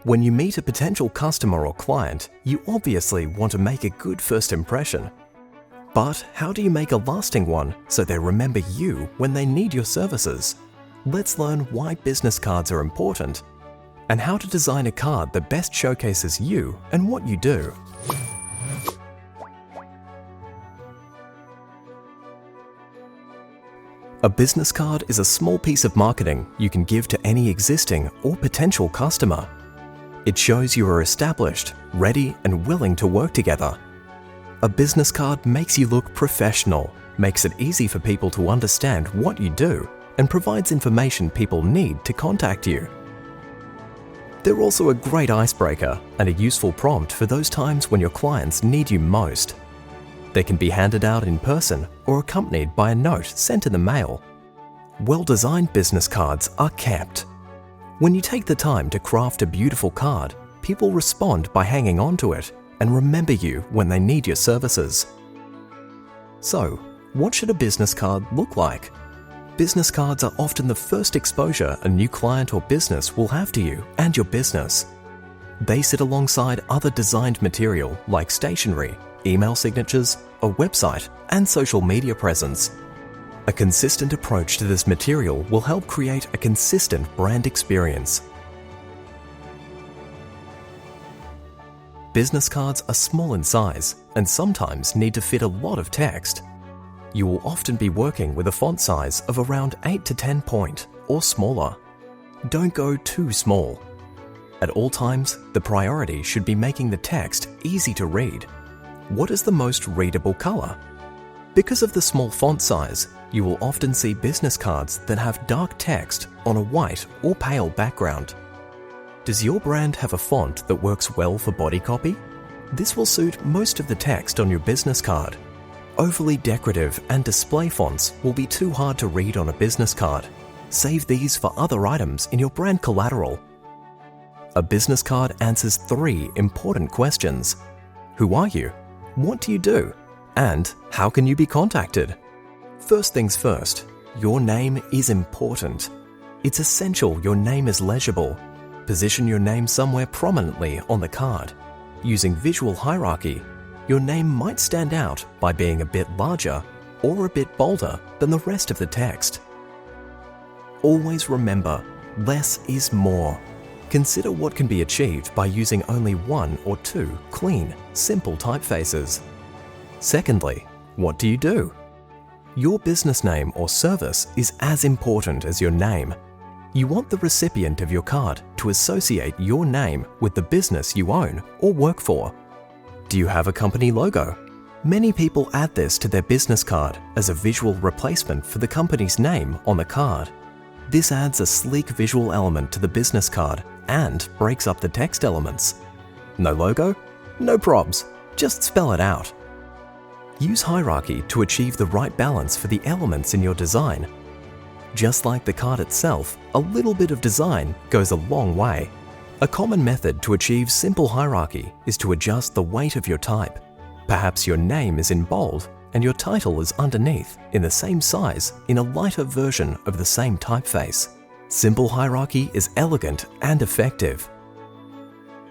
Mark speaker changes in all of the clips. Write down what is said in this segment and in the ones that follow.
Speaker 1: When you meet a potential customer or client, you obviously want to make a good first impression. But how do you make a lasting one so they remember you when they need your services? Let's learn why business cards are important and how to design a card that best showcases you and what you do. A business card is a small piece of marketing you can give to any existing or potential customer. It shows you are established, ready, and willing to work together. A business card makes you look professional, makes it easy for people to understand what you do, and provides information people need to contact you. They're also a great icebreaker and a useful prompt for those times when your clients need you most. They can be handed out in person or accompanied by a note sent in the mail. Well-designed business cards are kept. When you take the time to craft a beautiful card, people respond by hanging on to it and remember you when they need your services. So, what should a business card look like? Business cards are often the first exposure a new client or business will have to you and your business. They sit alongside other designed material like stationery, email signatures, a website, and social media presence. A consistent approach to this material will help create a consistent brand experience. Business cards are small in size and sometimes need to fit a lot of text. You will often be working with a font size of around 8 to 10 point or smaller. Don't go too small. At all times, the priority should be making the text easy to read. What is the most readable color? Because of the small font size, you will often see business cards that have dark text on a white or pale background. Does your brand have a font that works well for body copy? This will suit most of the text on your business card. Overly decorative and display fonts will be too hard to read on a business card. Save these for other items in your brand collateral. A business card answers 3 important questions. Who are you? What do you do? And how can you be contacted? First things first, your name is important. It's essential your name is legible. Position your name somewhere prominently on the card. Using visual hierarchy, your name might stand out by being a bit larger or a bit bolder than the rest of the text. Always remember, less is more. Consider what can be achieved by using only 1 or 2 clean, simple typefaces. Secondly, what do you do? Your business name or service is as important as your name. You want the recipient of your card to associate your name with the business you own or work for. Do you have a company logo? Many people add this to their business card as a visual replacement for the company's name on the card. This adds a sleek visual element to the business card and breaks up the text elements. No logo? No probs. Just spell it out. Use hierarchy to achieve the right balance for the elements in your design. Just like the card itself, a little bit of design goes a long way. A common method to achieve simple hierarchy is to adjust the weight of your type. Perhaps your name is in bold and your title is underneath in the same size in a lighter version of the same typeface. Simple hierarchy is elegant and effective.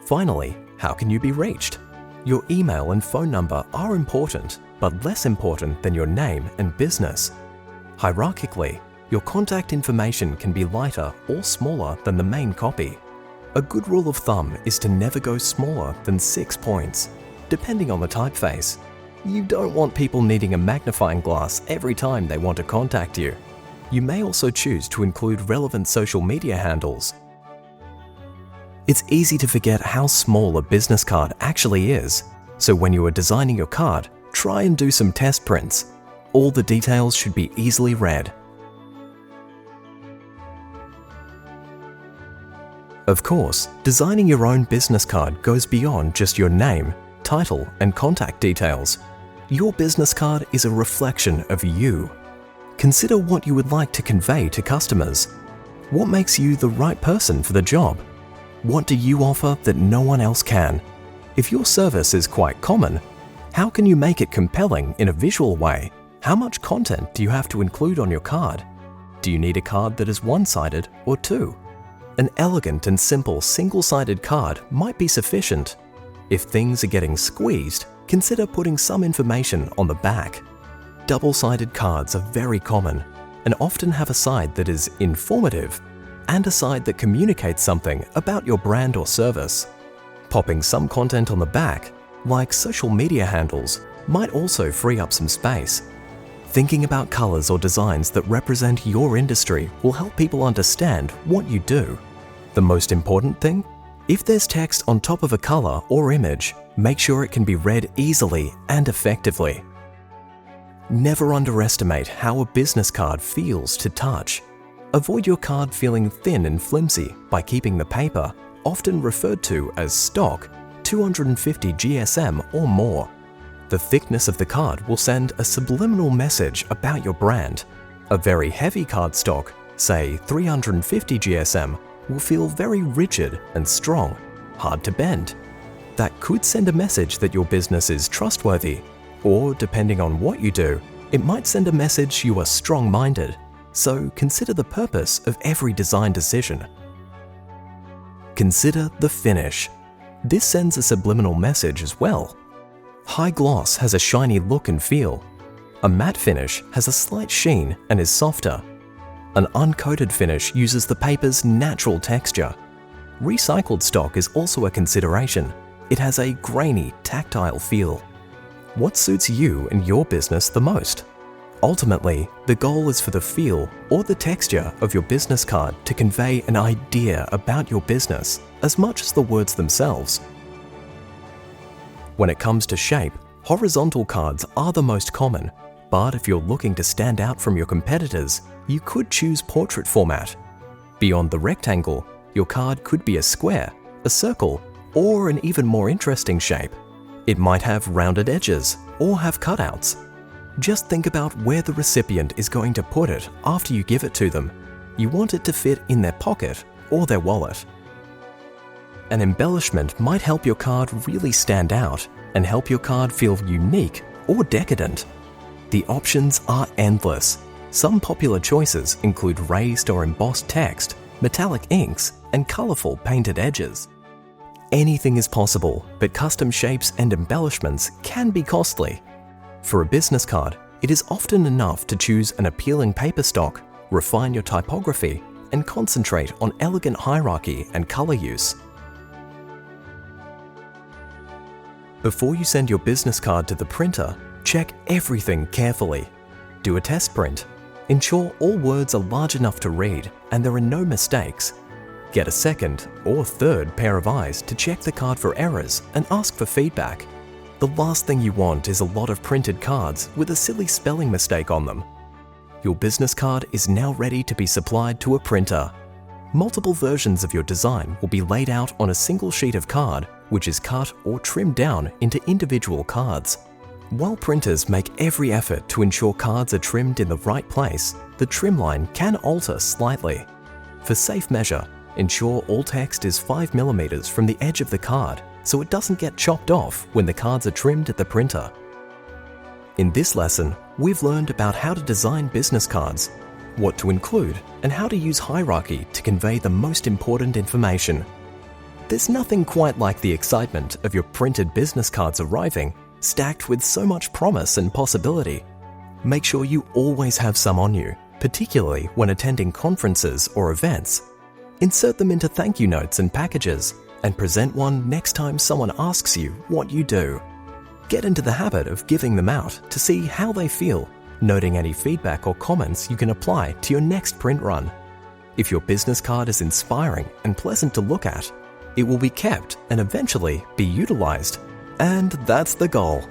Speaker 1: Finally, how can you be reached? Your email and phone number are important, but less important than your name and business. Hierarchically, your contact information can be lighter or smaller than the main copy. A good rule of thumb is to never go smaller than 6 points, depending on the typeface. You don't want people needing a magnifying glass every time they want to contact you. You may also choose to include relevant social media handles. It's easy to forget how small a business card actually is, so when you are designing your card, try and do some test prints. All the details should be easily read. Of course, designing your own business card goes beyond just your name, title, and contact details. Your business card is a reflection of you. Consider what you would like to convey to customers. What makes you the right person for the job? What do you offer that no one else can? If your service is quite common, how can you make it compelling in a visual way? How much content do you have to include on your card? Do you need a card that is one-sided or two? An elegant and simple single-sided card might be sufficient. If things are getting squeezed, consider putting some information on the back. Double-sided cards are very common and often have a side that is informative and a side that communicates something about your brand or service. Popping some content on the back, like social media handles, might also free up some space. Thinking about colors or designs that represent your industry will help people understand what you do. The most important thing? If there's text on top of a color or image, make sure it can be read easily and effectively. Never underestimate how a business card feels to touch. Avoid your card feeling thin and flimsy by keeping the paper, often referred to as stock, 250 GSM or more. The thickness of the card will send a subliminal message about your brand. A very heavy cardstock, say 350 GSM, will feel very rigid and strong, hard to bend. That could send a message that your business is trustworthy, or depending on what you do, it might send a message you are strong-minded. So consider the purpose of every design decision. Consider the finish. This sends a subliminal message as well. High gloss has a shiny look and feel. A matte finish has a slight sheen and is softer. An uncoated finish uses the paper's natural texture. Recycled stock is also a consideration. It has a grainy, tactile feel. What suits you and your business the most? Ultimately, the goal is for the feel or the texture of your business card to convey an idea about your business as much as the words themselves. When it comes to shape, horizontal cards are the most common, but if you're looking to stand out from your competitors, you could choose portrait format. Beyond the rectangle, your card could be a square, a circle, or an even more interesting shape. It might have rounded edges or have cutouts. Just think about where the recipient is going to put it after you give it to them. You want it to fit in their pocket or their wallet. An embellishment might help your card really stand out and help your card feel unique or decadent. The options are endless. Some popular choices include raised or embossed text, metallic inks, and colorful painted edges. Anything is possible, but custom shapes and embellishments can be costly. For a business card, it is often enough to choose an appealing paper stock, refine your typography, and concentrate on elegant hierarchy and color use. Before you send your business card to the printer, check everything carefully. Do a test print. Ensure all words are large enough to read and there are no mistakes. Get a second or third pair of eyes to check the card for errors and ask for feedback. The last thing you want is a lot of printed cards with a silly spelling mistake on them. Your business card is now ready to be supplied to a printer. Multiple versions of your design will be laid out on a single sheet of card, which is cut or trimmed down into individual cards. While printers make every effort to ensure cards are trimmed in the right place, the trim line can alter slightly. For safe measure, ensure all text is 5 mm from the edge of the card so it doesn't get chopped off when the cards are trimmed at the printer. In this lesson, we've learned about how to design business cards, what to include, and how to use hierarchy to convey the most important information. There's nothing quite like the excitement of your printed business cards arriving, stacked with so much promise and possibility. Make sure you always have some on you, particularly when attending conferences or events. Insert them into thank you notes and packages, and present one next time someone asks you what you do. Get into the habit of giving them out to see how they feel, noting any feedback or comments you can apply to your next print run. If your business card is inspiring and pleasant to look at, it will be kept and eventually be utilized. And that's the goal.